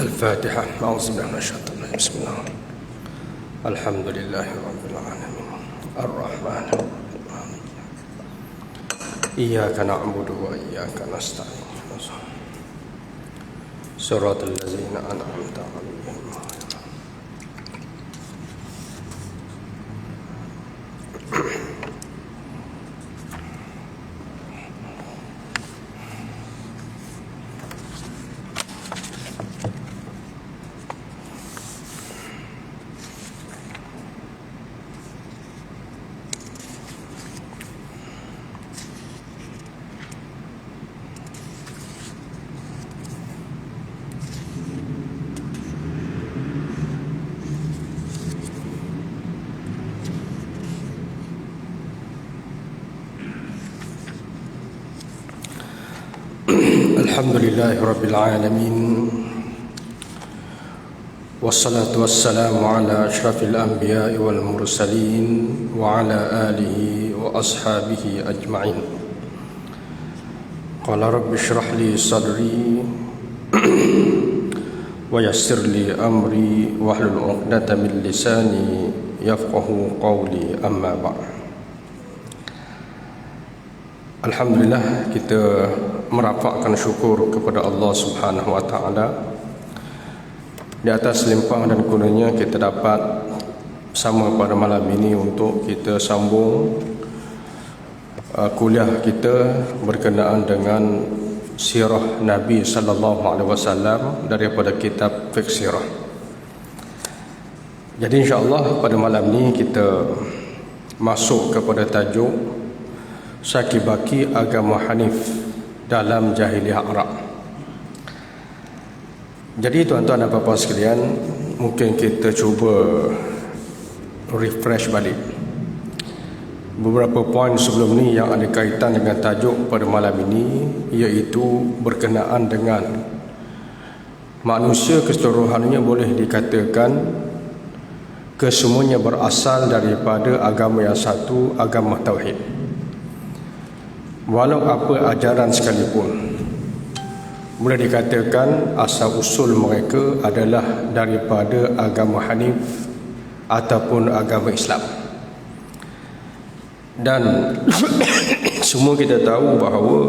الفاتحة. أعوذ بالله من الشيطان الرجيم. بسم الله. الحمد لله رب العالمين الرحمن الرحيم إياك نعبد وإياك نستعين صراط الذين أنعمت عليهم. Alhamdulillahi Rabbil Alamin. Wassalatu wassalamu ala ashrafil anbiya'i wal mursalin wa ala alihi wa ashabihi ajma'in. Qala rabbi shrah li sadri wa yassir li amri wahlul 'uqdatam min lisani yafqahu qawli, amma ba'd. Alhamdulillah, kita merapatkan syukur kepada Allah Subhanahu wa taala. Di atas limpah dan kurnianya kita dapat bersama pada malam ini untuk kita sambung kuliah kita berkenaan dengan sirah Nabi sallallahu alaihi wasallam daripada kitab Fiqh Sirah. Jadi insya-Allah pada malam ini kita masuk kepada tajuk Syaki-baki agama Hanif dalam jahiliyah Arab. Jadi tuan-tuan dan puan-puan sekalian, mungkin kita cuba refresh balik beberapa poin sebelum ni yang ada kaitan dengan tajuk pada malam ini, iaitu berkenaan dengan manusia keseluruhannya boleh dikatakan kesemuanya berasal daripada agama yang satu, agama Tauhid. Walau apa ajaran sekalipun, boleh dikatakan asal usul mereka adalah daripada agama Hanif ataupun agama Islam. Dan semua kita tahu bahawa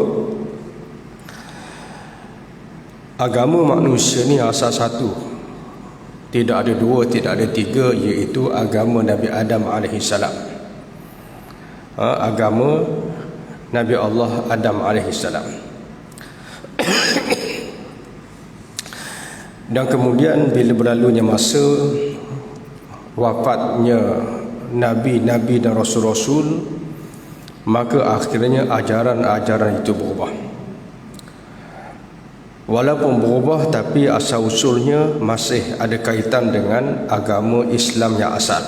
agama manusia ni asal satu, tidak ada dua, tidak ada tiga, iaitu agama Nabi Adam AS. Agama Nabi Allah Adam AS. Dan kemudian bila berlalunya masa, wafatnya Nabi-Nabi dan Rasul-Rasul, maka akhirnya ajaran-ajaran itu berubah. Walaupun berubah, tapi asal usulnya masih ada kaitan dengan agama Islam yang asal.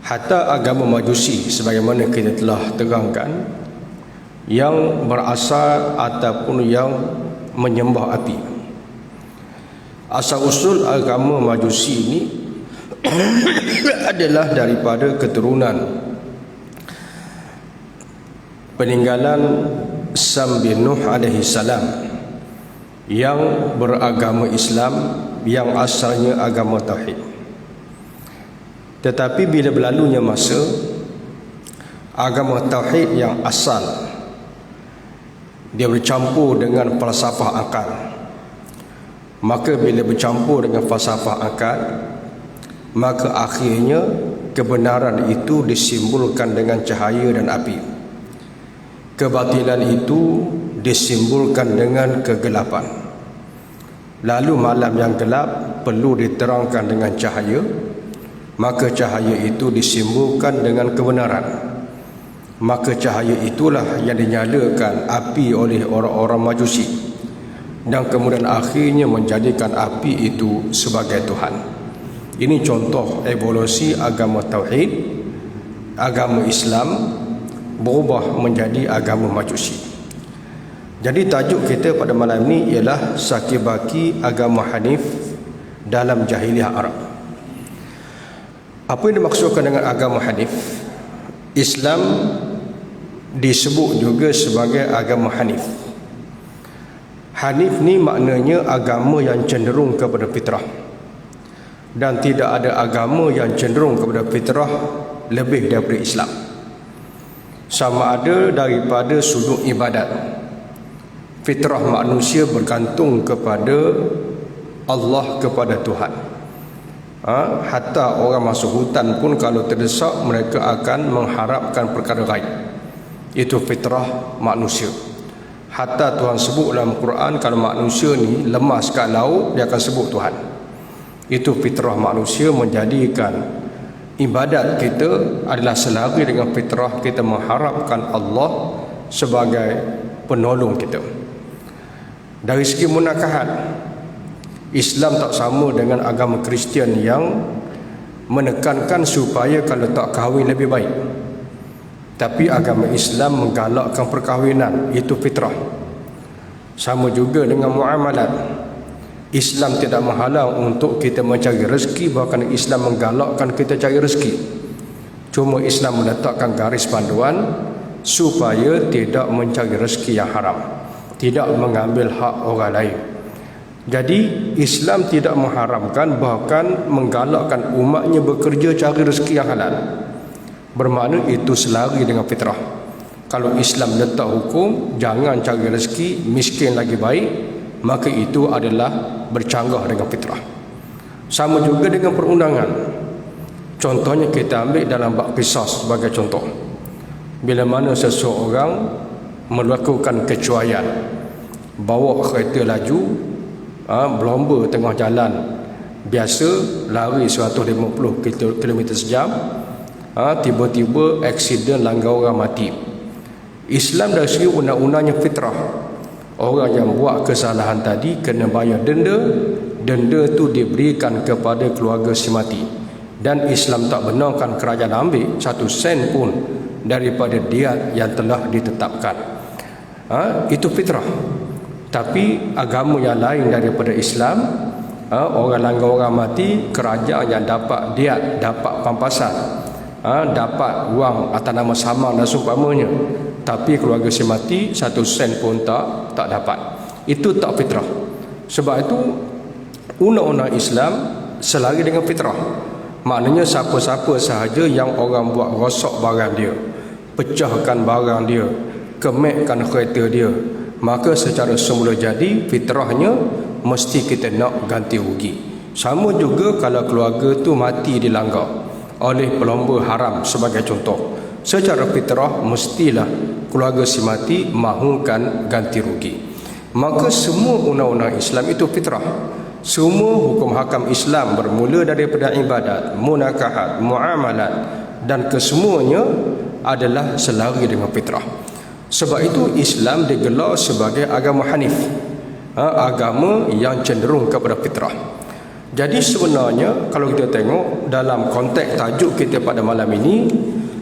Hatta agama Majusi, sebagaimana kita telah terangkan, yang berasal ataupun yang menyembah api. Asal usul agama Majusi ini adalah daripada keturunan peninggalan Sam bin Nuh alaihi salam yang beragama Islam, yang asalnya agama Tauhid. Tetapi bila berlalunya masa, agama Tauhid yang asal dia bercampur dengan falsafah akal. Maka bila bercampur dengan falsafah akal, maka akhirnya kebenaran itu disimbolkan dengan cahaya dan api. Kebatilan itu disimbolkan dengan kegelapan. Lalu malam yang gelap perlu diterangkan dengan cahaya, maka cahaya itu disimbolkan dengan kebenaran. Maka cahaya itulah yang dinyalakan api oleh orang-orang Majusi, dan kemudian akhirnya menjadikan api itu sebagai Tuhan. Ini contoh evolusi agama Tauhid, agama Islam berubah menjadi agama Majusi. Jadi tajuk kita pada malam ini ialah Sakibaki Agama Hanif dalam Jahiliah Arab. Apa yang dimaksudkan dengan agama Hanif? Islam disebut juga sebagai agama Hanif. Hanif ni maknanya agama yang cenderung kepada fitrah. Dan tidak ada agama yang cenderung kepada fitrah lebih daripada Islam. Sama ada daripada sudut ibadat. Fitrah manusia bergantung kepada Allah, kepada Tuhan. Hatta orang masuk hutan pun kalau terdesak mereka akan mengharapkan perkara gaib. Itu fitrah manusia. Hatta Tuhan sebut dalam Quran, kalau manusia ni lemas kat laut, dia akan sebut Tuhan. Itu fitrah manusia, menjadikan ibadat kita adalah selari dengan fitrah kita mengharapkan Allah sebagai penolong kita. Dari segi munakahat, Islam tak sama dengan agama Kristian yang menekankan supaya kalau tak kahwin lebih baik. Tapi agama Islam menggalakkan perkahwinan, itu fitrah. Sama juga dengan muamalat. Islam tidak menghalang untuk kita mencari rezeki, bahkan Islam menggalakkan kita cari rezeki. Cuma Islam meletakkan garis panduan supaya tidak mencari rezeki yang haram, tidak mengambil hak orang lain. Jadi Islam tidak mengharamkan, bahkan menggalakkan umatnya bekerja cari rezeki yang halal. Bermakna itu selari dengan fitrah. Kalau Islam letak hukum jangan cari rezeki, miskin lagi baik, maka itu adalah bercanggah dengan fitrah. Sama juga dengan perundangan. Contohnya kita ambil dalam bab qisas sebagai contoh. Bila mana seseorang melakukan kecuaian, bawa kereta laju, berlomba tengah jalan biasa lari 150 km sejam, tiba-tiba aksiden langgar orang mati. Islam dari segi undang-undangnya fitrah. Orang yang buat kesalahan tadi kena bayar denda. Denda tu diberikan kepada keluarga si mati. Dan Islam tak benarkan kerajaan ambil 1 sen pun daripada diat yang telah ditetapkan. Itu fitrah. Tapi agama yang lain daripada Islam, orang langgar orang mati, kerajaan yang dapat diat, dapat pampasan, dapat wang atas nama samang dan seumpamanya. Tapi keluarga si mati 1 sen pun tak dapat. Itu tak fitrah. Sebab itu undang-undang Islam selari dengan fitrah. Maknanya siapa-siapa sahaja yang orang buat rosak barang dia, pecahkan barang dia, kemekkan kereta dia, maka secara semula jadi fitrahnya mesti kita nak ganti rugi. Sama juga kalau keluarga tu mati dilanggar oleh pelomba haram sebagai contoh. Secara fitrah mestilah keluarga si mati mahukan ganti rugi. Maka semua undang-undang Islam itu fitrah. Semua hukum hakam Islam bermula daripada ibadat, munakahat, muamalat dan kesemuanya adalah selari dengan fitrah. Sebab itu Islam digelar sebagai agama Hanif, agama yang cenderung kepada fitrah. Jadi sebenarnya kalau kita tengok dalam konteks tajuk kita pada malam ini,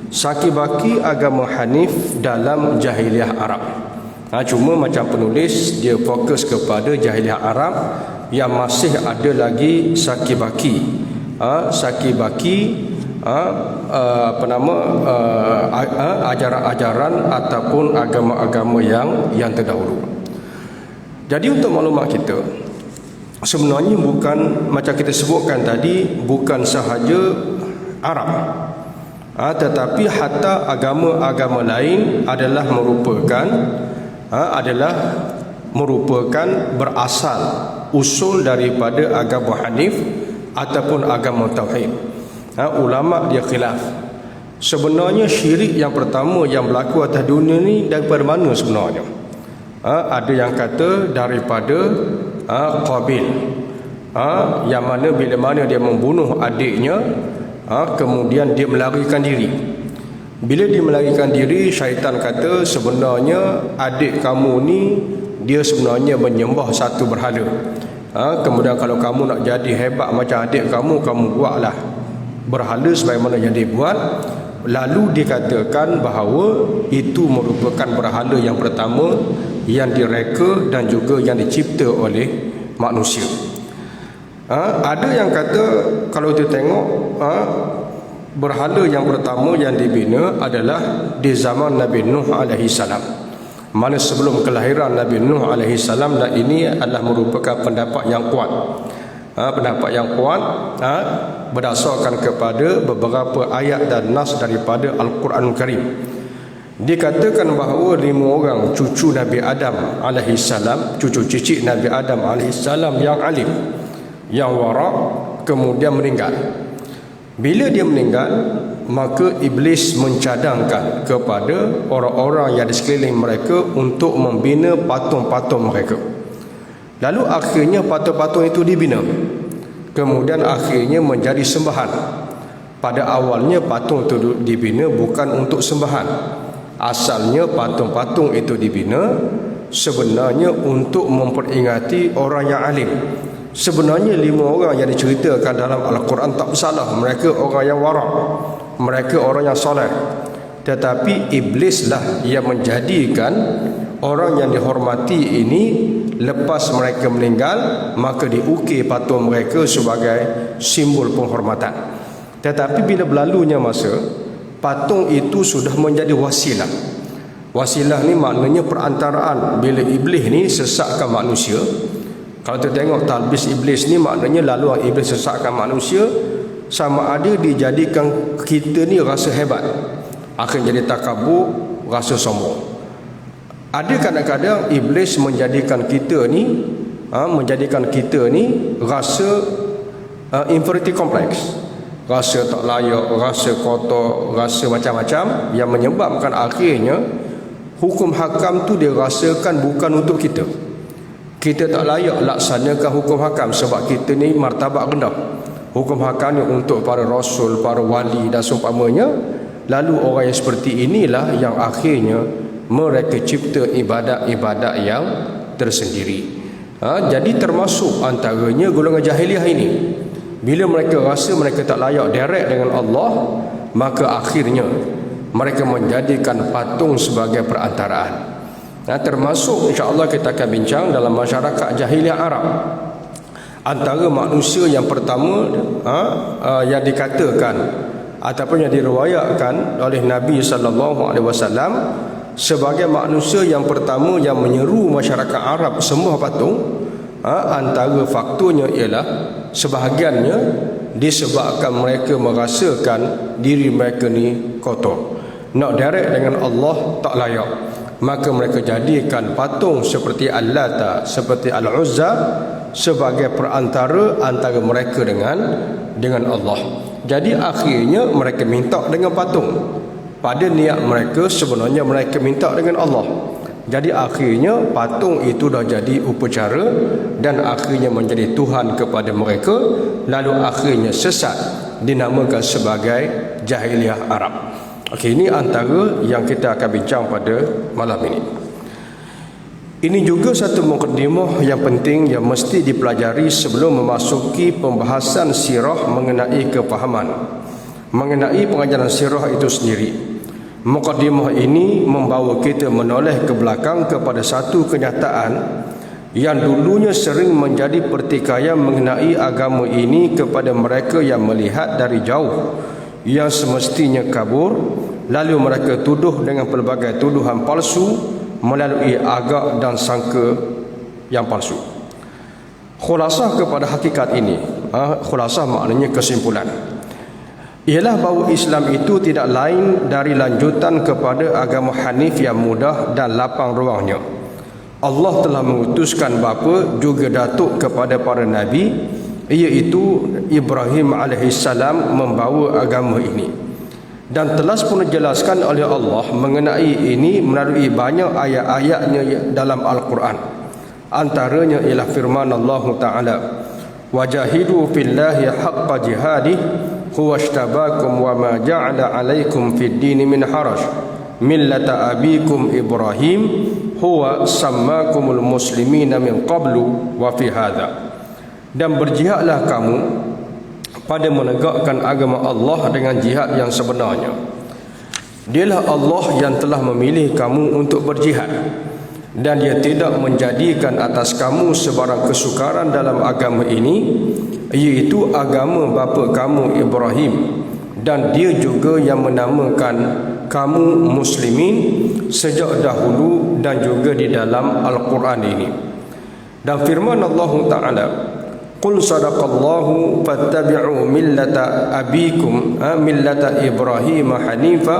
Sakibaki agama Hanif dalam Jahiliah Arab. Cuma macam penulis dia fokus kepada Jahiliah Arab yang masih ada lagi Sakibaki. Sakibaki ajaran-ajaran ataupun agama-agama yang terdahulu. Jadi untuk maklumat kita, sebenarnya bukan macam kita sebutkan tadi, bukan sahaja Arab, tetapi hatta agama-agama lain adalah merupakan berasal usul daripada agama Hanif ataupun agama Tauhid. Ulama dia khilaf. Sebenarnya syirik yang pertama yang berlaku atas dunia ni daripada mana sebenarnya? Ada yang kata daripada Qabil, yang mana bila mana dia membunuh adiknya, kemudian dia melarikan diri. Bila dia melarikan diri, syaitan kata sebenarnya adik kamu ni dia sebenarnya menyembah satu berhala. Kemudian kalau kamu nak jadi hebat macam adik kamu, kamu buatlah berhala sebagaimana yang dia buat. Lalu dikatakan bahawa itu merupakan berhala yang pertama yang direka dan juga yang dicipta oleh manusia. Ada yang kata kalau kita tengok berhala yang pertama yang dibina adalah di zaman Nabi Nuh alaihi salam. Mana sebelum kelahiran Nabi Nuh alaihi salam, dan ini adalah merupakan pendapat yang kuat. Pendapat yang kuat berdasarkan kepada beberapa ayat dan nas daripada Al-Quranul Karim. Dikatakan bahawa 5 orang cucu Nabi Adam alaihi salam, cucu cicit Nabi Adam alaihi salam yang alim, yang warak, kemudian meninggal. Bila dia meninggal, maka iblis mencadangkan kepada orang-orang yang di sekeliling mereka untuk membina patung-patung mereka. Lalu akhirnya patung-patung itu dibina, kemudian akhirnya menjadi sembahan. Pada awalnya patung itu dibina bukan untuk sembahan. Asalnya patung-patung itu dibina sebenarnya untuk memperingati orang yang alim. Sebenarnya 5 orang yang diceritakan dalam Al-Quran tak bersalah. Mereka orang yang warak, mereka orang yang soleh. Tetapi iblislah yang menjadikan orang yang dihormati ini, lepas mereka meninggal, maka diukir patung mereka sebagai simbol penghormatan. Tetapi bila berlalunya masa, patung itu sudah menjadi wasilah. Wasilah ni maknanya perantaraan. Bila iblis ni sesatkan manusia, kalau kita tengok talbis iblis ni, maknanya laluan iblis sesatkan manusia, sama ada dijadikan kita ni rasa hebat, akan jadi takabur, rasa sombong. Ada kadang-kadang iblis menjadikan kita ni rasa inferiority complex, rasa tak layak, rasa kotor, rasa macam-macam, yang menyebabkan akhirnya hukum hakam tu dia rasakan bukan untuk kita. Kita tak layak laksanakan hukum hakam sebab kita ni martabat rendah. Hukum hakam ni untuk para rasul, para wali dan seumpamanya. Lalu orang yang seperti inilah yang akhirnya mereka cipta ibadat-ibadat yang tersendiri. Jadi termasuk antaranya golongan jahiliah ini. Bila mereka rasa mereka tak layak direct dengan Allah, maka akhirnya mereka menjadikan patung sebagai perantaraan. Termasuk insya-Allah kita akan bincang dalam masyarakat jahiliah Arab. Antara manusia yang pertama yang dikatakan ataupun yang diriwayatkan oleh Nabi sallallahu alaihi wasallam sebagai manusia yang pertama yang menyeru masyarakat Arab sembah patung, antara faktornya ialah sebahagiannya disebabkan mereka merasakan diri mereka ni kotor, nak direct dengan Allah tak layak. Maka mereka jadikan patung seperti Al-Lata, seperti Al-Uzza sebagai perantara antara mereka dengan Allah. Jadi akhirnya mereka minta dengan patung. Pada niat mereka sebenarnya mereka minta dengan Allah. Jadi akhirnya patung itu dah jadi upacara dan akhirnya menjadi Tuhan kepada mereka. Lalu akhirnya sesat, dinamakan sebagai jahiliah Arab. Okey, ini antara yang kita akan bincang pada malam ini. Ini juga satu mukadimah yang penting yang mesti dipelajari sebelum memasuki pembahasan sirah mengenai kefahaman, mengenai pengajaran sirah itu sendiri. Mukadimah ini membawa kita menoleh ke belakang kepada satu kenyataan yang dulunya sering menjadi pertikaian mengenai agama ini kepada mereka yang melihat dari jauh, yang semestinya kabur, lalu mereka tuduh dengan pelbagai tuduhan palsu melalui agak dan sangka yang palsu. Khulasah kepada hakikat ini, khulasah maknanya kesimpulan, ialah bahawa Islam itu tidak lain dari lanjutan kepada agama Hanif yang mudah dan lapang ruangnya. Allah telah mengutuskan bapa juga datuk kepada para nabi, iaitu Ibrahim alaihissalam membawa agama ini, dan telah pun dijelaskan oleh Allah mengenai ini melalui banyak ayat-ayatnya dalam Al-Quran. Antaranya ialah firman Allah Ta'ala, wajahidu fillahi haqqa jihadih huwa ishtabakum wa ma ja'ala alaikum fid dini min haraj millata abikum Ibrahim huwa sammakumul muslimina min qablu wa fi hadha. Dan berjihadlah kamu pada menegakkan agama Allah dengan jihad yang sebenarnya. Dialah Allah yang telah memilih kamu untuk berjihad dan dia tidak menjadikan atas kamu sebarang kesukaran dalam agama ini, iaitu agama bapa kamu Ibrahim, dan dia juga yang menamakan kamu muslimin sejak dahulu dan juga di dalam Al-Quran ini. Dan firman Allah Ta'ala, qul sadaqallahu fattabi'u millata abikum millata Ibrahim hanifa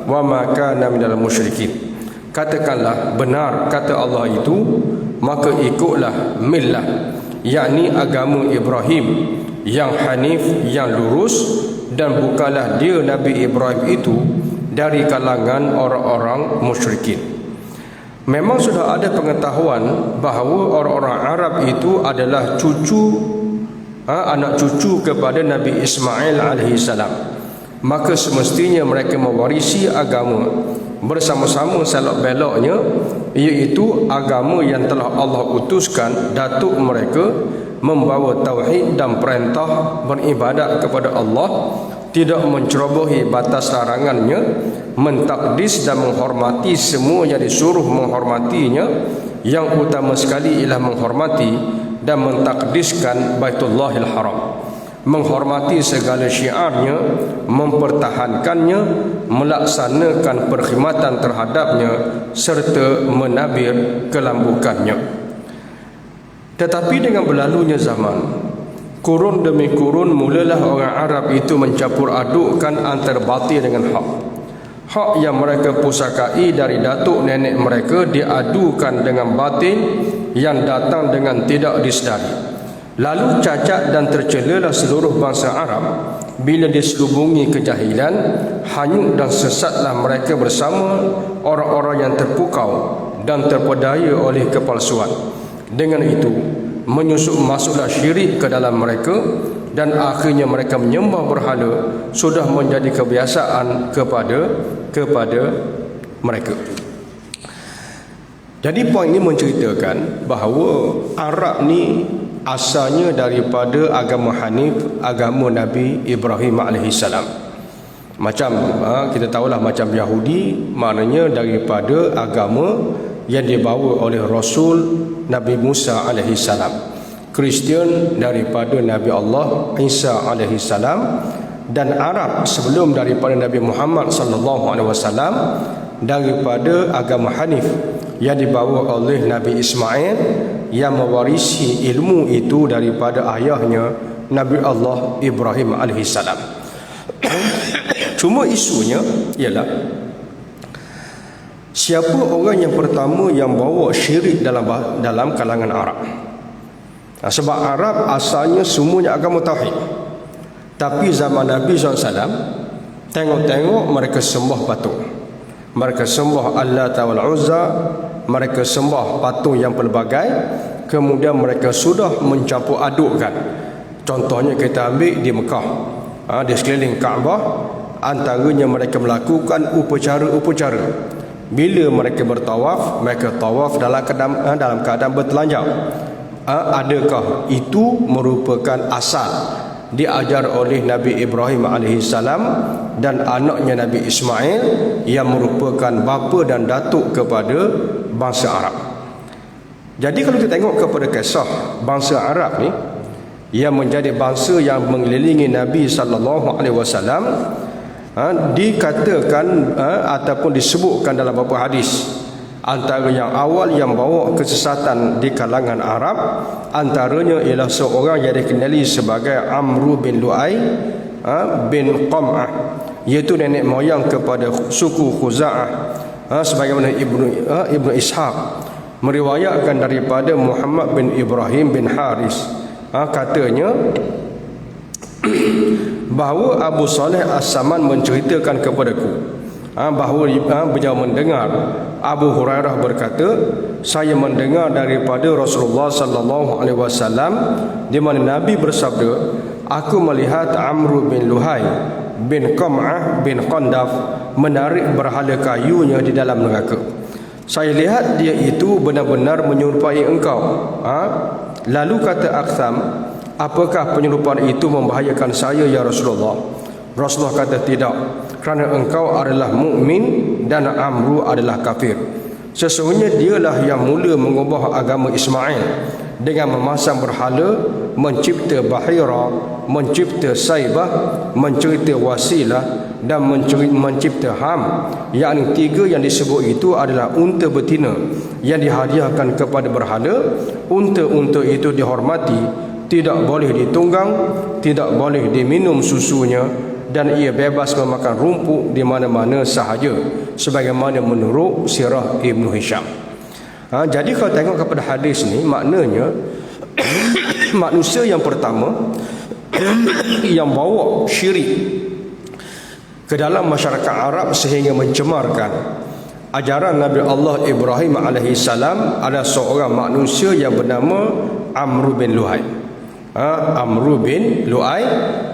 wa ma kana minal musyrikin. Katakanlah, benar kata Allah itu, maka ikutlah millah, yakni agama Ibrahim yang hanif, yang lurus, dan bukanlah dia Nabi Ibrahim itu dari kalangan orang-orang musyrikin. Memang sudah ada pengetahuan bahawa orang-orang Arab itu adalah anak cucu kepada Nabi Ismail alaihissalam. Maka semestinya mereka mewarisi agama bersama-sama selok beloknya, iaitu agama yang telah Allah utuskan datuk mereka membawa tauhid dan perintah beribadat kepada Allah, tidak mencerobohi batas larangannya, mentakdis dan menghormati semua yang disuruh menghormatinya, yang utama sekali ialah menghormati dan mentakdiskan Baitullahil Haram, menghormati segala syiarnya, mempertahankannya, melaksanakan perkhidmatan terhadapnya, serta menabir kelambukannya. Tetapi dengan berlalunya zaman, kurun demi kurun, mulalah orang Arab itu mencampur adukkan antara batil dengan hak. Hak yang mereka pusakai dari datuk nenek mereka diadukan dengan batil yang datang dengan tidak disedari. Lalu cacat dan tercelalah seluruh bangsa Arab bila diselubungi kejahilan, hanyut dan sesatlah mereka bersama orang-orang yang terpukau dan terpedaya oleh kepalsuan. Dengan itu masuklah syirik ke dalam mereka, dan akhirnya mereka menyembah berhala sudah menjadi kebiasaan kepada mereka. Jadi poin ini menceritakan bahawa Arab ni asalnya daripada agama Hanif, agama Nabi Ibrahim alaihissalam. Macam kita tahulah, macam Yahudi maknanya daripada agama yang dibawa oleh Rasul Nabi Musa alaihissalam. Kristian daripada Nabi Allah Isa alaihissalam. Dan Arab sebelum daripada Nabi Muhammad sallallahu alaihi wasallam daripada agama Hanif yang dibawa oleh Nabi Ismail, yang mewarisi ilmu itu daripada ayahnya Nabi Allah Ibrahim alaihissalam. Cuma isunya ialah siapa orang yang pertama yang bawa syirik dalam kalangan Arab. Sebab Arab asalnya semuanya agama tauhid. Tapi zaman Nabi SAW, tengok-tengok mereka sembah patung. Mereka sembah Allah Ta'ala Uzza, mereka sembah patung yang pelbagai. Kemudian mereka sudah mencampur adukkan. Contohnya kita ambil di Mekah, di sekeliling Kaabah, antaranya mereka melakukan upacara-upacara. Bila mereka bertawaf, mereka tawaf dalam keadaan bertelanjang. Adakah itu merupakan asal diajar oleh Nabi Ibrahim alaihissalam dan anaknya Nabi Ismail yang merupakan bapa dan datuk kepada bangsa Arab? Jadi kalau kita tengok kepada kisah bangsa Arab ni yang menjadi bangsa yang mengelilingi Nabi sallallahu alaihi wasallam, dikatakan ataupun disebutkan dalam beberapa hadis, antara yang awal yang bawa kesesatan di kalangan Arab antaranya ialah seorang yang dikenali sebagai Amru bin Lu'ay bin Qam'ah, iaitu nenek moyang kepada suku Khuza'ah, sebagaimana Ibnu Ishaq meriwayatkan daripada Muhammad bin Ibrahim bin Haris, katanya bahawa Abu Saleh As-Saman menceritakan kepadaku bahawa beliau mendengar Abu Hurairah berkata, saya mendengar daripada Rasulullah sallallahu alaihi wasallam di mana Nabi bersabda, aku melihat Amru bin Luhai bin Qam'ah bin Qandaf menarik berhala kayunya di dalam neraka. Saya lihat dia itu benar-benar menyerupai engkau. Lalu kata Aqsam, apakah penyerupaan itu membahayakan saya ya Rasulullah? Rasulullah kata, tidak, kerana engkau adalah mukmin dan Amru adalah kafir. Sesungguhnya dialah yang mula mengubah agama Ismail dengan memasang berhala, mencipta Bahira, mencipta Saibah, mencipta Wasilah dan mencipta Ham. Yang tiga yang disebut itu adalah unta betina yang dihadiahkan kepada berhala. Unta-unta itu dihormati, tidak boleh ditunggang, tidak boleh diminum susunya, dan ia bebas memakan rumput di mana-mana sahaja, sebagaimana menurut sirah Ibnu Hisham. Jadi kalau tengok kepada hadis ni, maknanya manusia yang pertama yang bawa syirik ke dalam masyarakat Arab sehingga mencemarkan ajaran Nabi Allah Ibrahim AS adalah seorang manusia yang bernama Amr bin Lu'ay. Amr bin Lu'ay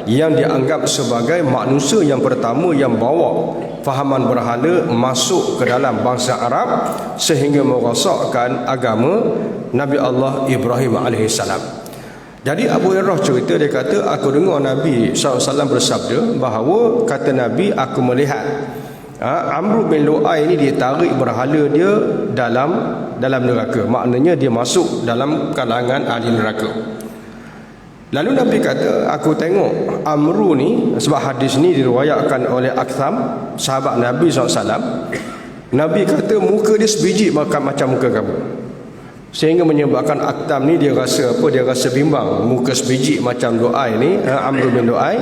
yang dianggap sebagai manusia yang pertama yang bawa fahaman berhala masuk ke dalam bangsa Arab sehingga merosakkan agama Nabi Allah Ibrahim AS. Jadi Abu Hurairah cerita, dia kata aku dengar Nabi SAW bersabda bahawa kata Nabi, aku melihat Amr bin Lu'ay ni dia tarik berhala dia dalam neraka. Maknanya dia masuk dalam kalangan ahli neraka. Lalu Nabi kata, aku tengok Amru ni, sebab hadis ni diriwayatkan oleh Aktham, sahabat Nabi SAW. Nabi kata muka dia sebiji macam muka kamu, sehingga menyebabkan Aktham ni dia rasa apa? Dia rasa bimbang. Muka sebiji macam Lu'ay ni, Amr bin Lu'ay,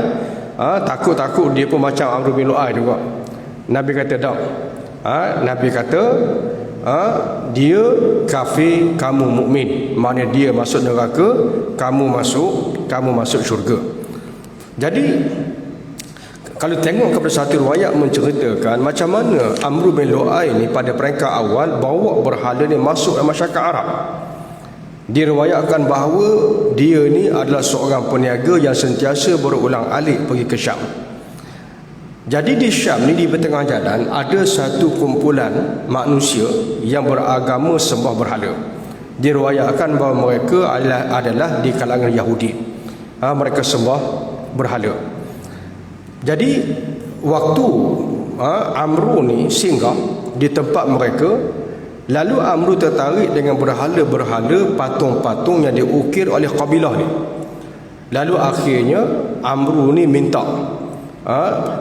takut-takut dia pun macam Amr bin Lu'ay juga. Nabi kata tak. Nabi kata dia kafir, kamu mukmin. Maknanya dia masuk neraka, kamu masuk syurga. Jadi kalau tengok kepada satu riwayat menceritakan macam mana Amr bin Lu'ay ni pada peringkat awal bawa berhala ni masuk dalam masyarakat Arab. Diriwayatkan bahawa dia ni adalah seorang peniaga yang sentiasa berulang-alik pergi ke Syam. Jadi di Syam ni, di tengah jalan ada satu kumpulan manusia yang beragama sembah berhala. Diriwayatkan bahawa mereka adalah di kalangan Yahudi. Mereka sembah berhala. Jadi waktu Amru ni singgah di tempat mereka, lalu Amru tertarik dengan berhala-berhala, patung-patung yang diukir oleh kabilah ni. Lalu akhirnya Amru ni minta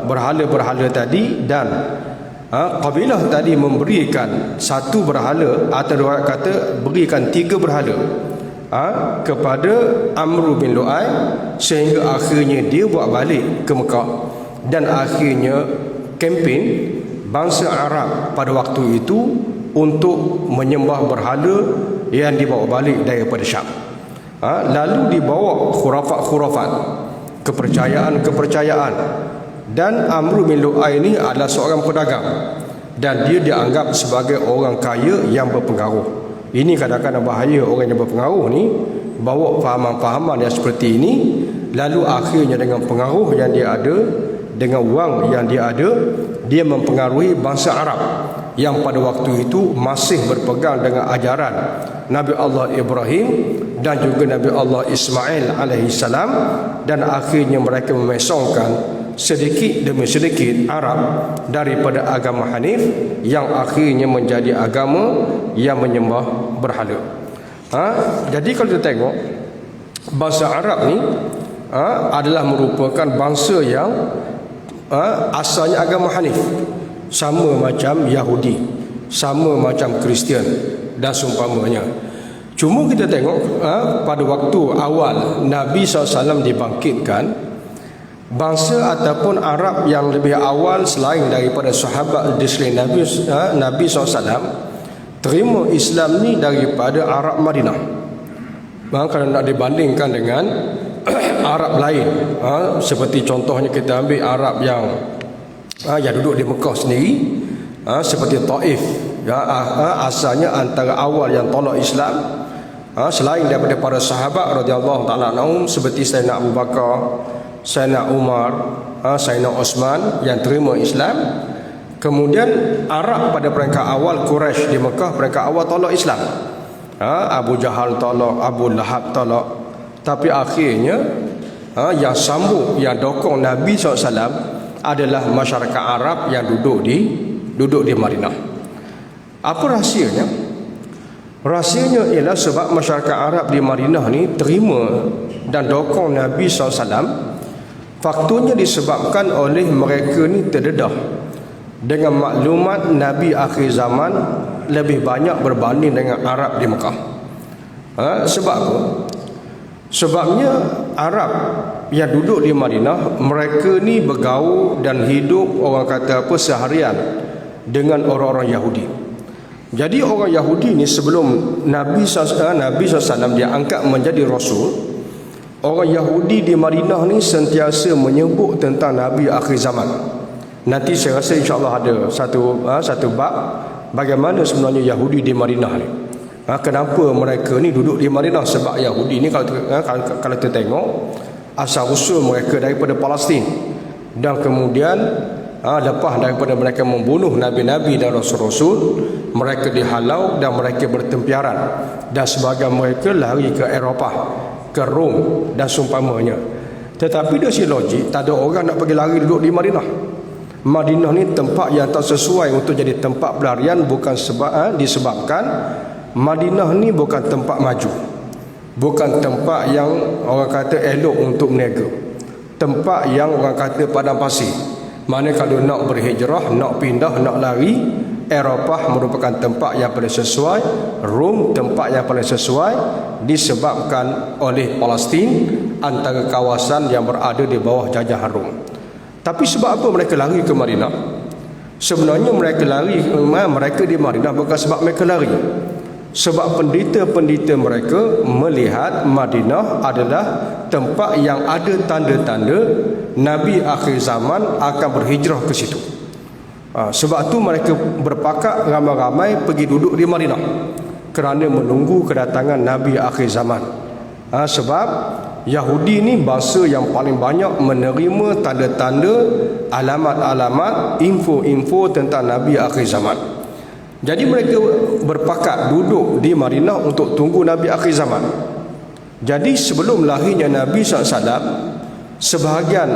berhala-berhala tadi, dan kabilah tadi memberikan satu berhala, atau orang kata berikan 3 berhala kepada Amr bin Lu'ay, sehingga akhirnya dia buat balik ke Mekah. Dan akhirnya kempen bangsa Arab pada waktu itu untuk menyembah berhala yang dibawa balik daripada Syam. Lalu dibawa khurafat-khurafat, kepercayaan-kepercayaan. Dan Amr bin Lu'ay ini adalah seorang pedagang, dan dia dianggap sebagai orang kaya yang berpengaruh. Ini kadang-kadang bahaya orang yang berpengaruh ni bawa fahaman-fahaman yang seperti ini, lalu akhirnya dengan pengaruh yang dia ada, dengan wang yang dia ada, dia mempengaruhi bangsa Arab yang pada waktu itu masih berpegang dengan ajaran Nabi Allah Ibrahim dan juga Nabi Allah Ismail alaihissalam. Dan akhirnya mereka memesongkan sedikit demi sedikit Arab daripada agama Hanif, yang akhirnya menjadi agama yang menyembah berhala. Jadi kalau kita tengok, bangsa Arab ni adalah merupakan bangsa yang asalnya agama Hanif, sama macam Yahudi, sama macam Kristian dan seumpamanya. Cuma kita tengok pada waktu awal Nabi SAW dibangkitkan, bangsa ataupun Arab yang lebih awal selain daripada sahabat di selain Nabi SAW terima Islam ni daripada Arab Madinah. Kalau nak dibandingkan dengan Arab lain, seperti contohnya kita ambil Arab yang duduk di Mekah sendiri, seperti Taif, asalnya antara awal yang tolak Islam, selain daripada para sahabat radhiyallahu taala anhum seperti Sayyidina Abu Bakar, Sayyidina Umar, Sayyidina Osman yang terima Islam. Kemudian Arab pada peringkat awal, Quraisy di Mekah peringkat awal tolak Islam. Abu Jahal tolak, Abu Lahab tolak. Tapi akhirnya yang sambung, yang dokong Nabi SAW adalah masyarakat Arab yang duduk di Madinah. Apa rahsianya? Rahsianya ialah sebab masyarakat Arab di Madinah ni terima dan dokong Nabi SAW. Faktornya disebabkan oleh mereka ni terdedah dengan maklumat Nabi akhir zaman lebih banyak berbanding dengan Arab di Mekah. Sebab apa? Sebabnya Arab yang duduk di Madinah, mereka ni bergaul dan hidup orang kata apa seharian dengan orang-orang Yahudi. Jadi orang Yahudi ni sebelum Nabi SAW dia angkat menjadi Rasul, orang Yahudi di Madinah ni sentiasa menyebut tentang Nabi akhir zaman. Nanti saya rasa insya-Allah ada satu bab bagaimana sebenarnya Yahudi di Madinah ni. Kenapa mereka ni duduk di Madinah? Sebab Yahudi ni kalau kita tengok asal usul mereka daripada Palestin, dan kemudian lepas daripada mereka membunuh nabi-nabi dan rasul-rasul, mereka dihalau dan mereka bertempiaran, dan sebagian mereka lari ke Eropah, ke Rom dan seumpamanya. Tetapi dari segi logik, tak ada orang nak pergi lari duduk di Madinah. Madinah ni tempat yang tak sesuai untuk jadi tempat pelarian, bukan disebabkan Madinah ni bukan tempat maju, bukan tempat yang orang kata elok untuk berniaga, tempat yang orang kata padang pasir. Mana kalau nak berhijrah, nak pindah, nak lari, Eropah merupakan tempat yang paling sesuai, Rom tempat yang paling sesuai, disebabkan oleh Palestin antara kawasan yang berada di bawah jajahan Rom. Tapi sebab apa mereka lari ke Madinah? Sebenarnya mereka di Madinah bukan sebab mereka lari. Sebab pendeta-pendeta mereka melihat Madinah adalah tempat yang ada tanda-tanda Nabi akhir zaman akan berhijrah ke situ. Sebab tu mereka berpakat ramai-ramai pergi duduk di Madinah kerana menunggu kedatangan Nabi akhir zaman. Sebab Yahudi ni bangsa yang paling banyak menerima tanda-tanda, alamat-alamat, info-info tentang Nabi akhir zaman. Jadi mereka berpakat duduk di Madinah untuk tunggu Nabi akhir zaman. Jadi sebelum lahirnya Nabi SAW, sebahagian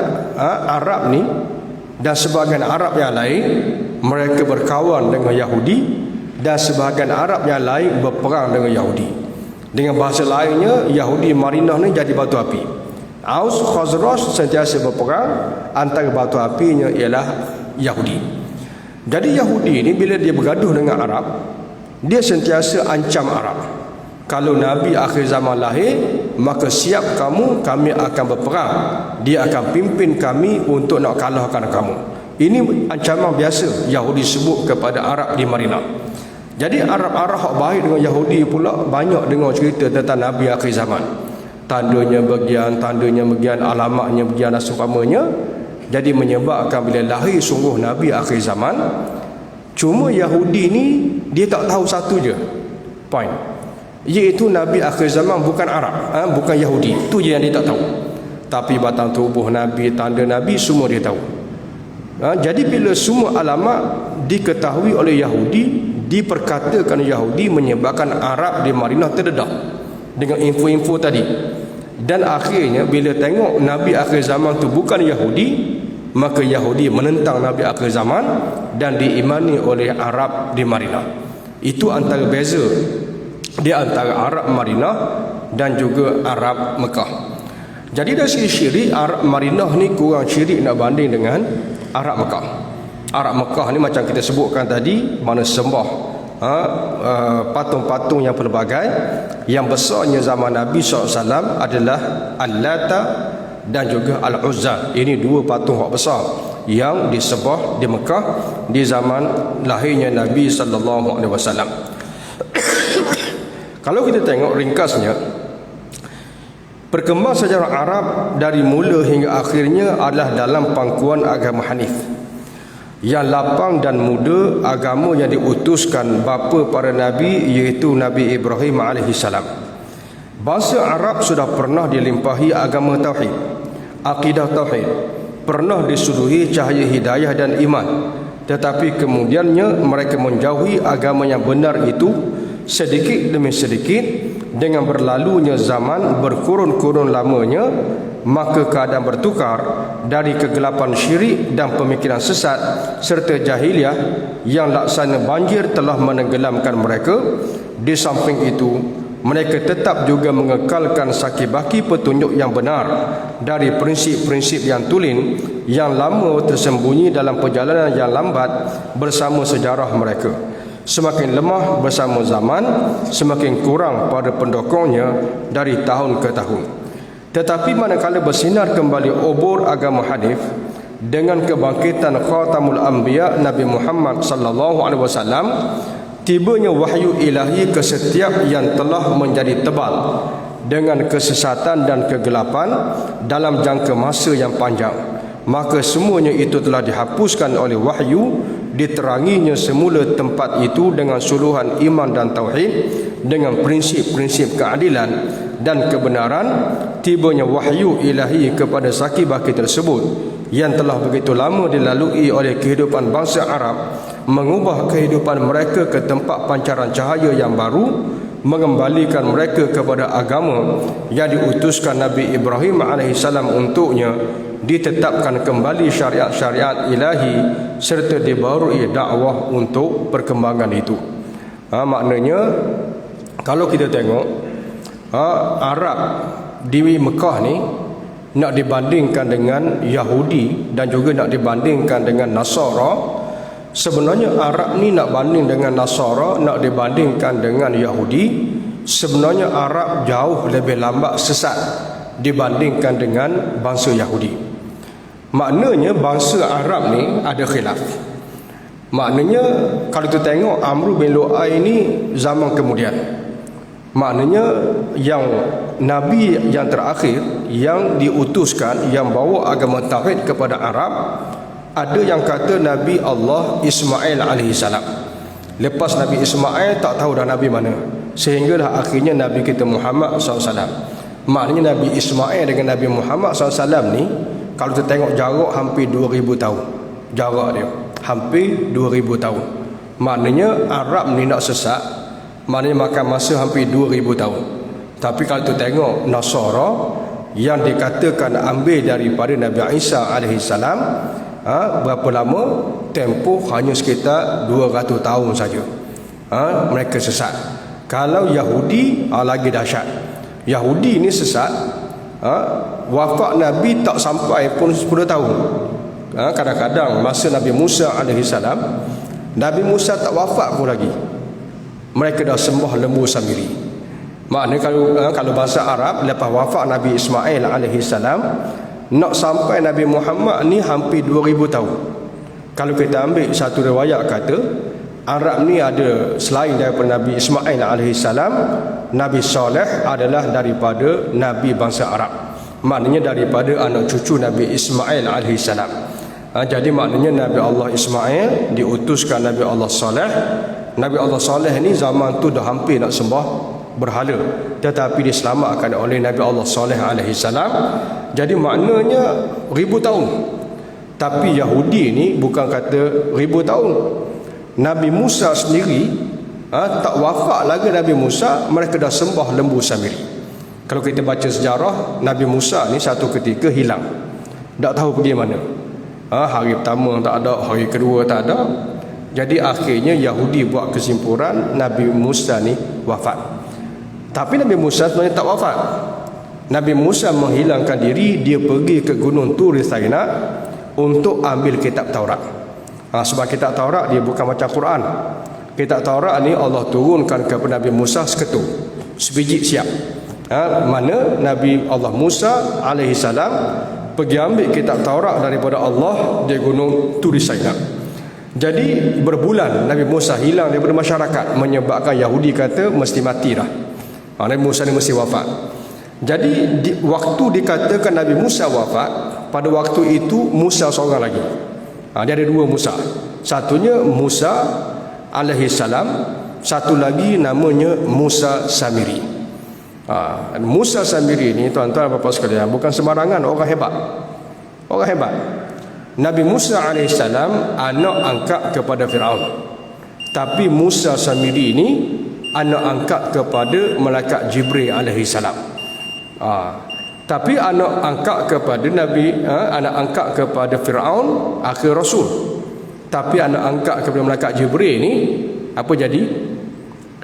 Arab ni dan sebahagian Arab yang lain, mereka berkawan dengan Yahudi, dan sebahagian Arab yang lain berperang dengan Yahudi. Dengan bahasa lainnya, Yahudi Madinah ni jadi batu api. Aus Khazraj sentiasa berperang, antara batu apinya ialah Yahudi. Jadi Yahudi ni bila dia bergaduh dengan Arab, dia sentiasa ancam Arab. Kalau Nabi akhir zaman lahir, maka siap kamu, kami akan berperang. Dia akan pimpin kami untuk nak kalahkan kamu. Ini ancaman biasa Yahudi sebut kepada Arab di Madinah. Jadi Arab-Arab yang baik dengan Yahudi pula banyak dengar cerita tentang Nabi akhir zaman. Tandanya bagian, alamatnya bagian dan seumpamanya. Jadi menyebabkan bila lahir sungguh Nabi akhir zaman, cuma Yahudi ni dia tak tahu satu je point, iaitu Nabi akhir zaman bukan Arab, bukan Yahudi. Itu je yang dia tak tahu. Tapi batang tubuh Nabi, tanda Nabi, semua dia tahu. Jadi bila semua alamat diketahui oleh Yahudi, diperkatakan Yahudi, menyebabkan Arab di Madinah terdedah dengan info-info tadi. Dan akhirnya bila tengok Nabi akhir zaman tu bukan Yahudi, maka Yahudi menentang Nabi akhir zaman dan diimani oleh Arab di Madinah. Itu antara beza di antara Arab Madinah dan juga Arab Mekah. Jadi dari segi syirik, Arab Madinah ni kurang syirik nak banding dengan Arab Mekah. Arab Mekah ni macam kita sebutkan tadi, mana sembah patung-patung yang pelbagai. Yang besarnya zaman Nabi SAW adalah Al-Lata dan juga Al-Uzza. Ini dua patung yang besar yang disembah di Mekah di zaman lahirnya Nabi SAW. Kalau kita tengok ringkasnya, perkembangan sejarah Arab dari mula hingga akhirnya adalah dalam pangkuan agama Hanif yang lapang dan muda, agama yang diutuskan bapa para nabi, iaitu Nabi Ibrahim AS. Bangsa Arab sudah pernah dilimpahi agama tauhid, akidah tauhid, pernah disuduhi cahaya hidayah dan iman. Tetapi kemudiannya mereka menjauhi agama yang benar itu sedikit demi sedikit dengan berlalunya zaman berkurun-kurun lamanya, maka keadaan bertukar dari kegelapan syirik dan pemikiran sesat serta jahiliah yang laksana banjir telah menenggelamkan mereka. Di samping itu, mereka tetap juga mengekalkan saki-baki petunjuk yang benar dari prinsip-prinsip yang tulen yang lama tersembunyi dalam perjalanan yang lambat bersama sejarah mereka. Semakin lemah bersama zaman, semakin kurang pada pendokongnya dari tahun ke tahun. Tetapi manakala bersinar kembali obor agama Hanif dengan kebangkitan Khatamul Anbiya Nabi Muhammad sallallahu alaihi wasallam, tibanya wahyu ilahi ke setiap yang telah menjadi tebal dengan kesesatan dan kegelapan dalam jangka masa yang panjang, maka semuanya itu telah dihapuskan oleh wahyu, diteranginya semula tempat itu dengan suluhan iman dan tauhid, dengan prinsip-prinsip keadilan dan kebenaran. Tibanya wahyu ilahi kepada saki-baki tersebut yang telah begitu lama dilalui oleh kehidupan bangsa Arab, mengubah kehidupan mereka ke tempat pancaran cahaya yang baru, mengembalikan mereka kepada agama yang diutuskan Nabi Ibrahim AS untuknya, ditetapkan kembali syariat-syariat ilahi serta dibarui dakwah untuk perkembangan itu. Maknanya kalau kita tengok Arab di Mekah ni nak dibandingkan dengan Yahudi dan juga nak dibandingkan dengan Nasara, sebenarnya Arab ni nak banding dengan Nasara, nak dibandingkan dengan Yahudi, sebenarnya Arab jauh lebih lambat sesat dibandingkan dengan bangsa Yahudi. Maknanya bangsa Arab ni ada khilaf. Maknanya kalau kita tengok Amr bin Lu'ay ni zaman kemudian, maknanya yang Nabi yang terakhir yang diutuskan, yang bawa agama tauhid kepada Arab, ada yang kata Nabi Allah Ismail alaihissalam. Lepas Nabi Ismail tak tahu dah Nabi mana, sehinggalah akhirnya Nabi kita Muhammad SAW. Maknanya Nabi Ismail dengan Nabi Muhammad SAW ni, kalau kita tengok jarak hampir 2000 tahun. Jarak dia hampir 2000 tahun. Maknanya Arab ni nak sesat, maknanya makan masa hampir 2000 tahun. Tapi kalau kita tengok Nasara yang dikatakan ambil daripada Nabi Isa alaihissalam, berapa lama? Tempoh hanya sekitar 200 tahun saja. Mereka sesat. Kalau Yahudi lagi dahsyat. Yahudi ni sesat, wafat Nabi tak sampai pun 10 tahun. Kadang-kadang masa Nabi Musa alaihissalam, Nabi Musa tak wafat pun lagi, mereka dah sembah lembu Samiri. Maknanya kalau bahasa Arab, lepas wafat Nabi Ismail alaihissalam, nak sampai Nabi Muhammad ni hampir 2000 tahun. Kalau kita ambil satu riwayat kata, Arab ni ada selain daripada Nabi Ismail alaihissalam, Nabi Saleh adalah daripada Nabi bangsa Arab. Maknanya daripada anak cucu Nabi Ismail alaihissalam. Jadi maknanya Nabi Allah Ismail diutuskan Nabi Allah Saleh. Nabi Allah Saleh ni zaman tu dah hampir nak sembah berhala, tetapi diselamatkan oleh Nabi Allah Saleh alaihissalam. Jadi maknanya 1000 tahun. Tapi Yahudi ni bukan kata 1000 tahun. Nabi Musa sendiri tak wafat lagi Nabi Musa, mereka dah sembah lembu Samiri. Kalau kita baca sejarah, Nabi Musa ni satu ketika hilang, tak tahu pergi mana. Hari pertama tak ada, hari kedua tak ada. Jadi akhirnya Yahudi buat kesimpulan Nabi Musa ni wafat. Tapi Nabi Musa sebenarnya tak wafat. Nabi Musa menghilangkan diri, dia pergi ke Gunung Turi Saina untuk ambil kitab Taurat. Sebab kitab Taurat dia bukan macam Quran. Kitab Taurat ni Allah turunkan kepada Nabi Musa seketul, sebiji siap. Mana Nabi Allah Musa alaihissalam pergi ambil kitab Taurat daripada Allah di Gunung Turi Saina. Jadi berbulan Nabi Musa hilang daripada masyarakat, menyebabkan Yahudi kata mesti mati dah. Nabi Musa ni mesti wafat. Jadi waktu dikatakan Nabi Musa wafat, pada waktu itu Musa seorang lagi. Dia ada dua Musa. Satunya Musa alaihissalam, satu lagi namanya Musa Samiri. Musa Samiri ni tuan-tuan dan puan-puan sekalian, bukan sembarangan orang hebat. Orang hebat. Nabi Musa alaihissalam anak angkat kepada Firaun. Tapi Musa Samiri ni anak angkat kepada malaikat Jibril alaihi salam. Tapi anak angkat kepada Nabi, anak angkat kepada Firaun akhir rasul. Tapi anak angkat kepada malaikat Jibril ni apa jadi?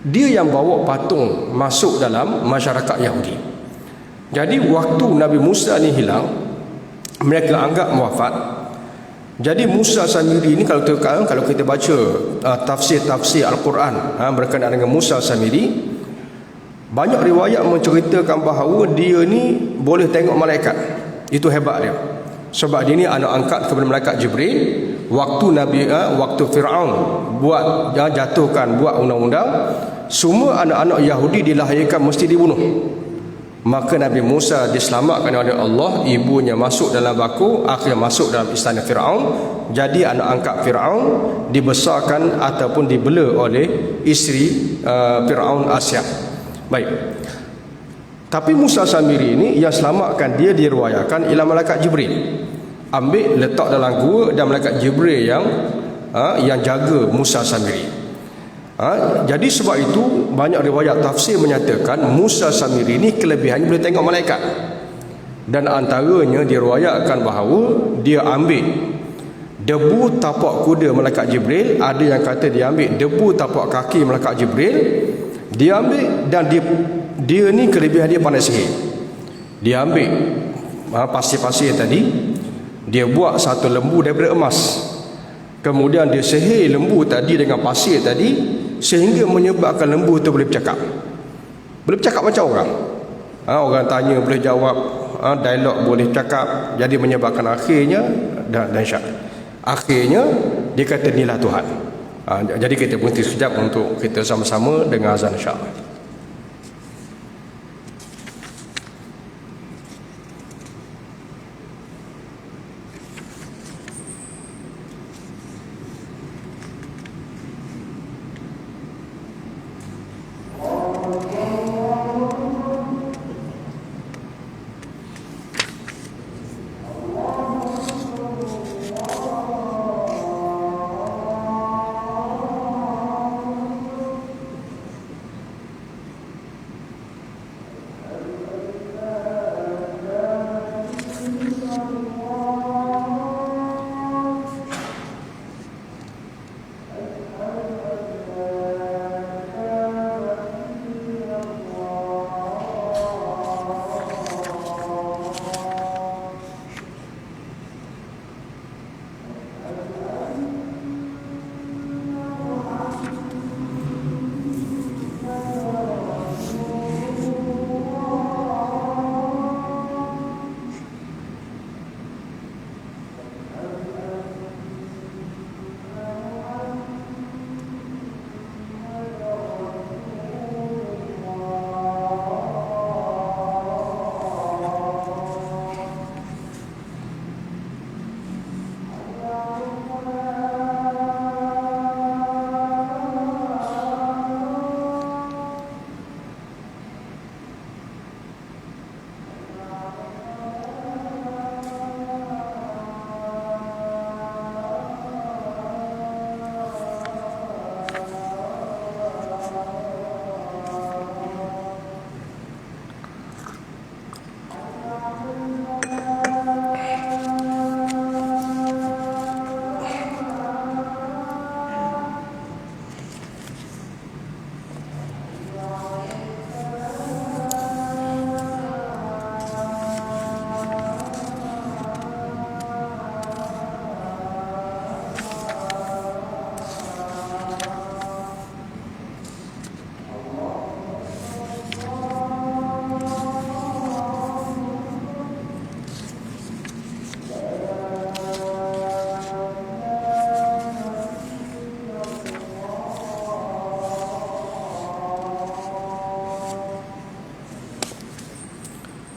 Dia yang bawa patung masuk dalam masyarakat Yahudi. Jadi waktu Nabi Musa ni hilang, mereka anggap wafat. Jadi Musa Samiri ni kalau kita baca tafsir-tafsir Al-Quran berkenaan dengan Musa Samiri, banyak riwayat menceritakan bahawa dia ni boleh tengok malaikat. Itu hebat dia. Sebab dia ni anak angkat kepada malaikat Jibril. Waktu Firaun buat jatuhkan buat undang-undang, semua anak-anak Yahudi dilahirkan mesti dibunuh. Maka Nabi Musa diselamatkan oleh Allah, ibunya masuk dalam baku, akhirnya masuk dalam istana Firaun. Jadi anak angkat Firaun dibesarkan ataupun dibela oleh isteri Firaun Asia. Baik. Tapi Musa Samiri ini yang selamatkan dia diriwayatkan ialah malaikat Jibril. Ambil letak dalam gua dan malaikat Jibril yang jaga Musa Samiri. Jadi sebab itu banyak riwayat tafsir menyatakan Musa Samiri ni kelebihannya boleh tengok malaikat. Dan antaranya diriwayatkan bahawa dia ambil debu tapak kuda malaikat Jibril. Ada yang kata dia ambil debu tapak kaki malaikat Jibril. Dia ambil dan dia ni kelebihan dia pandai sihir. Dia ambil pasir-pasir tadi, dia buat satu lembu daripada emas. Kemudian dia sihir lembu tadi dengan pasir tadi sehingga menyebabkan lembu itu boleh bercakap. Boleh bercakap macam orang. Orang tanya boleh jawab, dialog boleh cakap. Jadi menyebabkan akhirnya akhirnya dia kata inilah Tuhan. Jadi kita berhenti sekejap untuk kita sama-sama dengar azan insya-Allah.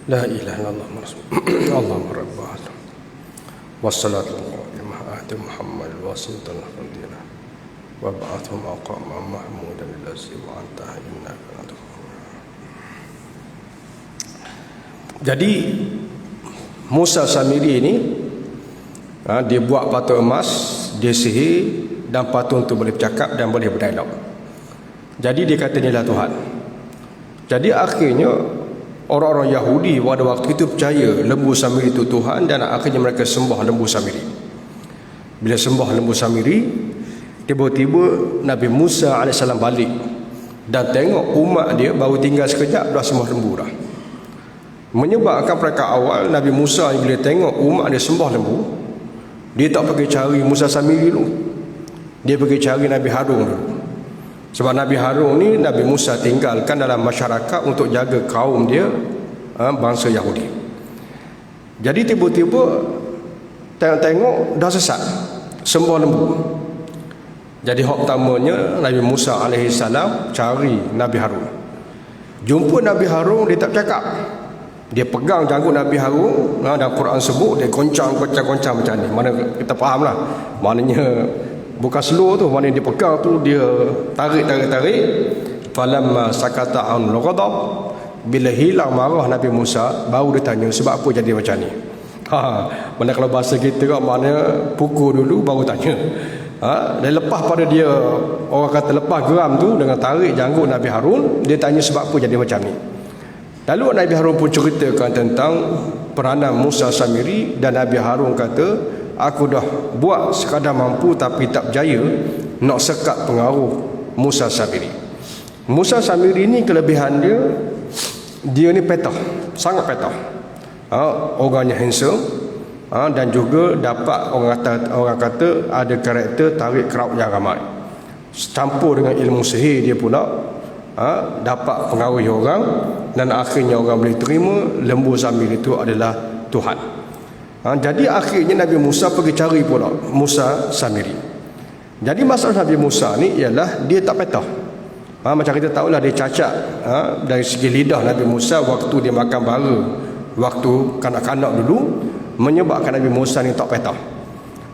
La ilaha illallah Allahumma rabbah wassalatu ala Muhammad wasallallahu alaihi wasallam wa ba'athu maqama mahmudan allazi wa anta innaka Jadi Musa Samiri ini dia buat patung emas, dia sihir dan patung itu boleh bercakap dan boleh berdialog. Jadi dia kata inilah Tuhan. Jadi akhirnya orang-orang Yahudi pada waktu itu percaya lembu Samiri itu Tuhan, dan akhirnya mereka sembah lembu Samiri. Bila sembah lembu Samiri, tiba-tiba Nabi Musa AS balik dan tengok umat dia baru tinggal sekejap dah sembah lembu dah. Menyebabkan mereka awal Nabi Musa bila tengok umat dia sembah lembu, dia tak pergi cari Musa Samiri dulu, dia pergi cari Nabi Harun dulu. Sebab Nabi Harun ni Nabi Musa tinggalkan dalam masyarakat untuk jaga kaum dia, bangsa Yahudi. Jadi tiba-tiba tengok dah sesat, sembah lembu. Jadi hak pertamanya Nabi Musa AS cari Nabi Harun. Jumpa Nabi Harun, dia tak cakap. Dia pegang janggut Nabi Harun, dalam Quran sebut dia goncang macam ni. Mana kita faham lah, maknanya bukan slow tu, mana dia pegang tu dia tarik. Falamma sakata an ghadab, bila hilang marah Nabi Musa, baru dia tanya sebab apa jadi macam ni. Mana kalau bahasa kita kan, mana pukul dulu baru tanya. Dan lepas pada dia, orang kata lepas geram tu dengan tarik janggut Nabi Harun, dia tanya sebab apa jadi macam ni. Lalu Nabi Harun pun ceritakan tentang peranan Musa Samiri, dan Nabi Harun kata, aku dah buat sekadar mampu tapi tak berjaya nak sekat pengaruh Musa Samiri. Musa Samiri ni kelebihan dia ni petah, sangat petah. Orangnya handsome, dan juga dapat orang kata ada karakter tarik crowd yang ramai. Campur dengan ilmu sihir dia pula, dapat pengaruhi orang, dan akhirnya orang boleh terima lembu Samiri itu adalah Tuhan. Jadi akhirnya Nabi Musa pergi cari pula Musa Samiri. Jadi masalah Nabi Musa ni ialah dia tak petah. Macam kita tahulah dia cacat dari segi lidah. Nabi Musa waktu dia makan bara, waktu kanak-kanak dulu, menyebabkan Nabi Musa ni tak petah.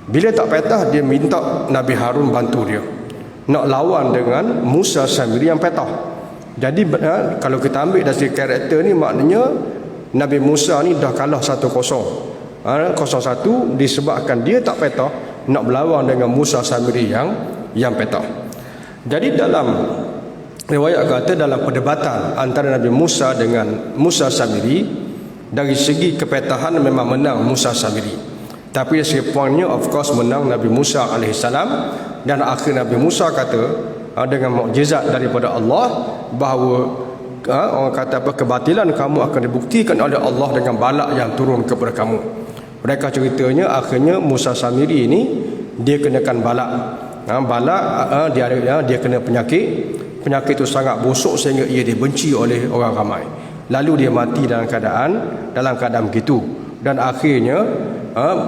Bila tak petah, dia minta Nabi Harun bantu dia nak lawan dengan Musa Samiri yang petah. Jadi kalau kita ambil dari karakter ni, maknanya Nabi Musa ni dah kalah 1-0. 0-1 disebabkan dia tak petah nak berlawan dengan Musa Samiri yang petah. Jadi dalam riwayat kata, dalam perdebatan antara Nabi Musa dengan Musa Samiri, dari segi kepetahan memang menang Musa Samiri, tapi dari segi poinnya of course menang Nabi Musa AS. Dan akhir Nabi Musa kata dengan mukjizat daripada Allah bahawa orang kata apa, kebatilan kamu akan dibuktikan oleh Allah dengan balak yang turun kepada kamu. Mereka ceritanya akhirnya Musa Samiri ini dia kenakan balak. Dia kena penyakit itu sangat busuk sehingga ia dibenci oleh orang ramai. Lalu dia mati dalam keadaan begitu. Dan akhirnya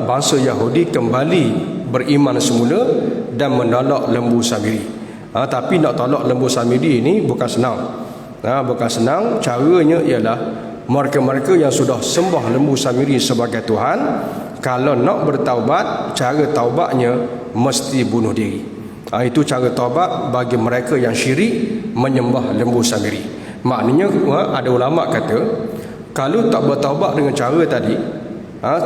bangsa Yahudi kembali beriman semula dan menolak lembu Samiri. Tapi nak tolak lembu Samiri ini bukan senang. Bukan senang. Caranya ialah mereka-mereka yang sudah sembah lembu Samiri sebagai Tuhan, kalau nak bertaubat, cara taubatnya mesti bunuh diri. Itu cara taubat bagi mereka yang syirik menyembah lembu Samiri. Maknanya ada ulama kata, kalau tak bertaubat dengan cara tadi,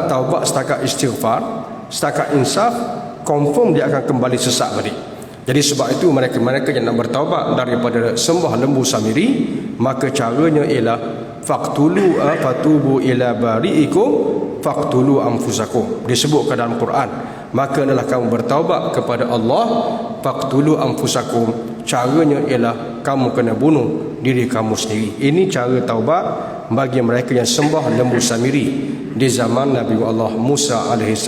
taubat setakat istighfar, setakat insaf, confirm dia akan kembali sesat balik. Jadi sebab itu mereka yang nak bertaubat daripada sembah lembu Samiri, maka caranya ialah fatubu ila bari'ikum faqtulu anfusakum. Disebutkan dalam Quran, maka adalah kamu bertaubat kepada Allah, faqtulu anfusakum. Caranya ialah kamu kena bunuh diri kamu sendiri. Ini cara taubat bagi mereka yang sembah lembu Samiri di zaman Nabi Allah Musa AS.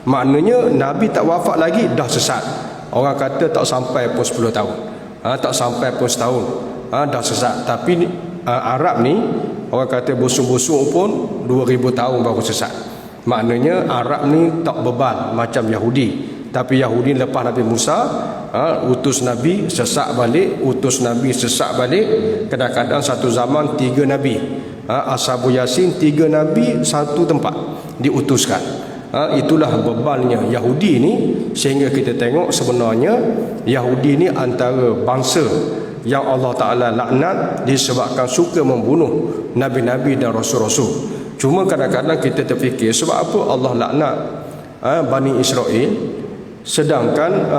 Maknanya Nabi tak wafat lagi dah sesat. Orang kata tak sampai pun 10 tahun, tak sampai pun setahun, dah sesat. Tapi Arab ni orang kata busuk-busuk pun 2000 tahun baru sesat. Maknanya Arab ni tak bebal macam Yahudi. Tapi Yahudi lepas Nabi Musa, utus Nabi sesak balik, utus Nabi sesak balik. Kadang-kadang satu zaman 3 Nabi, Ashabu Yasin 3 Nabi satu tempat diutuskan. Itulah bebalnya Yahudi ni, sehingga kita tengok sebenarnya Yahudi ni antara bangsa yang Allah Ta'ala laknat disebabkan suka membunuh Nabi-Nabi dan Rasul-Rasul. Cuma kadang-kadang kita terfikir, sebab apa Allah laknat Bani Israel sedangkan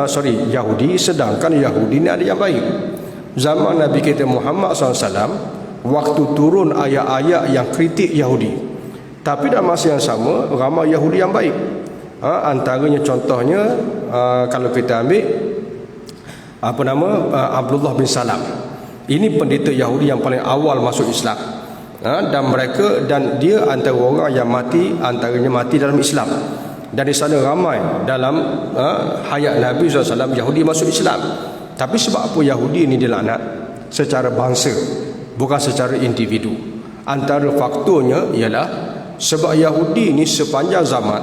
Yahudi, sedangkan Yahudi ni ada yang baik. zaman Nabi kita Muhammad SAW, waktu turun ayat-ayat yang kritik Yahudi. Tapi dalam masa yang sama, ramai Yahudi yang baik. Antaranya contohnya, kalau kita ambil Abdullah bin Salam. Ini pendeta Yahudi yang paling awal masuk Islam. Dan dia antara orang yang mati, antaranya mati dalam Islam. Dan di sana ramai dalam hayat Nabi SAW Yahudi masuk Islam. Tapi sebab apa Yahudi ini dilaknat? Secara bangsa, bukan secara individu. Antara faktornya ialah sebab Yahudi ini sepanjang zaman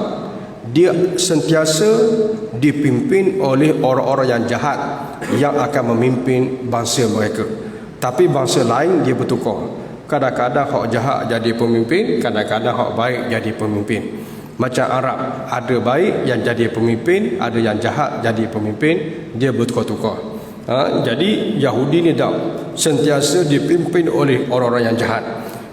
dia sentiasa dipimpin oleh orang-orang yang jahat yang akan memimpin bangsa mereka. Tapi bangsa lain dia bertukar. Kadang-kadang hak jahat jadi pemimpin, kadang-kadang hak baik jadi pemimpin. Macam Arab, ada baik yang jadi pemimpin, ada yang jahat jadi pemimpin, dia bertukar-tukar. Jadi Yahudi ni tak sentiasa dipimpin oleh orang-orang yang jahat.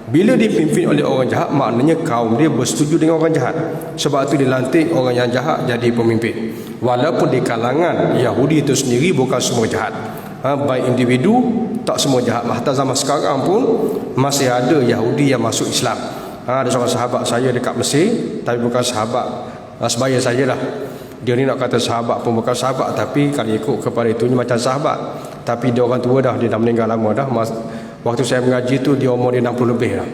Bila dipimpin oleh orang jahat, maknanya kaum dia bersetuju dengan orang jahat. Sebab itu dilantik orang yang jahat jadi pemimpin. Walaupun di kalangan Yahudi itu sendiri bukan semua jahat. Baik individu, tak semua jahat. Hatta zaman sekarang pun masih ada Yahudi yang masuk Islam. Ada seorang sahabat saya dekat Mesir, tapi bukan sahabat sebaya saya lah. Dia ni nak kata sahabat pun bukan sahabat, tapi kalau ikut kepada itu ni macam sahabat. Tapi dia orang tua dah, dia dah meninggal lama dah. Waktu saya mengaji tu dia umur dia 60 lebih lah.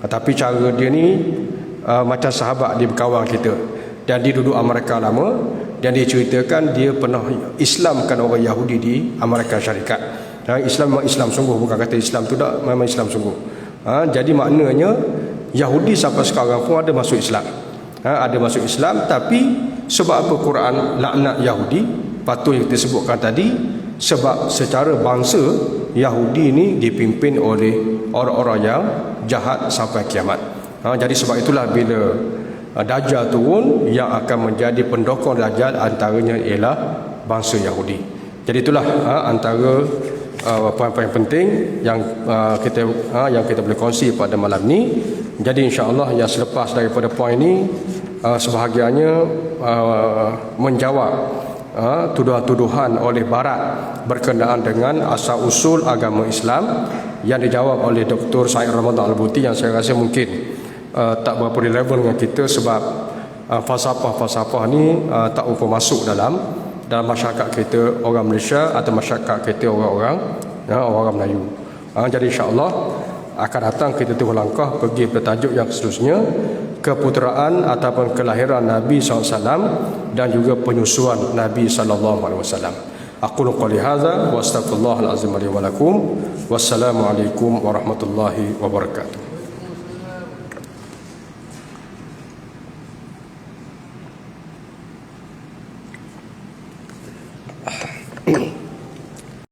Tapi cara dia ni macam sahabat, dia berkawan kita. Dan dia duduk Amerika lama. Dan dia ceritakan dia pernah Islamkan orang Yahudi di Amerika Syarikat. Islam memang Islam sungguh, bukan kata Islam tu tak, memang Islam sungguh. Jadi maknanya Yahudi sampai sekarang pun ada masuk Islam. Ada masuk Islam, tapi sebab apa Quran laknat Yahudi? Patut yang kita sebutkan tadi, sebab secara bangsa Yahudi ini dipimpin oleh orang-orang yang jahat sampai kiamat. Jadi sebab itulah bila Dajjal turun, yang akan menjadi pendokong Dajjal antaranya ialah bangsa Yahudi. Jadi itulah antara poin-poin penting yang kita boleh kongsi pada malam ni. Jadi insya-Allah yang selepas daripada poin ini sebahagiannya menjawab tuduhan-tuduhan oleh Barat berkenaan dengan asal usul agama Islam yang dijawab oleh Dr. Syed Ramadan Al-Buti, yang saya rasa mungkin tak berapa relevan dengan kita sebab falsafah-falsafah ni tak ukur masuk dalam masyarakat kita orang Malaysia atau masyarakat kita orang Melayu. Jadi insya-Allah akan datang kita tunggu langkah pergi pada tajuk yang seterusnya, keputeraan ataupun kelahiran Nabi SAW dan juga penyusuan Nabi SAW. Aqulu qouli hadza wa astaghfirullahal azim li wa lakum. Wassalamualaikum warahmatullahi wabarakatuh.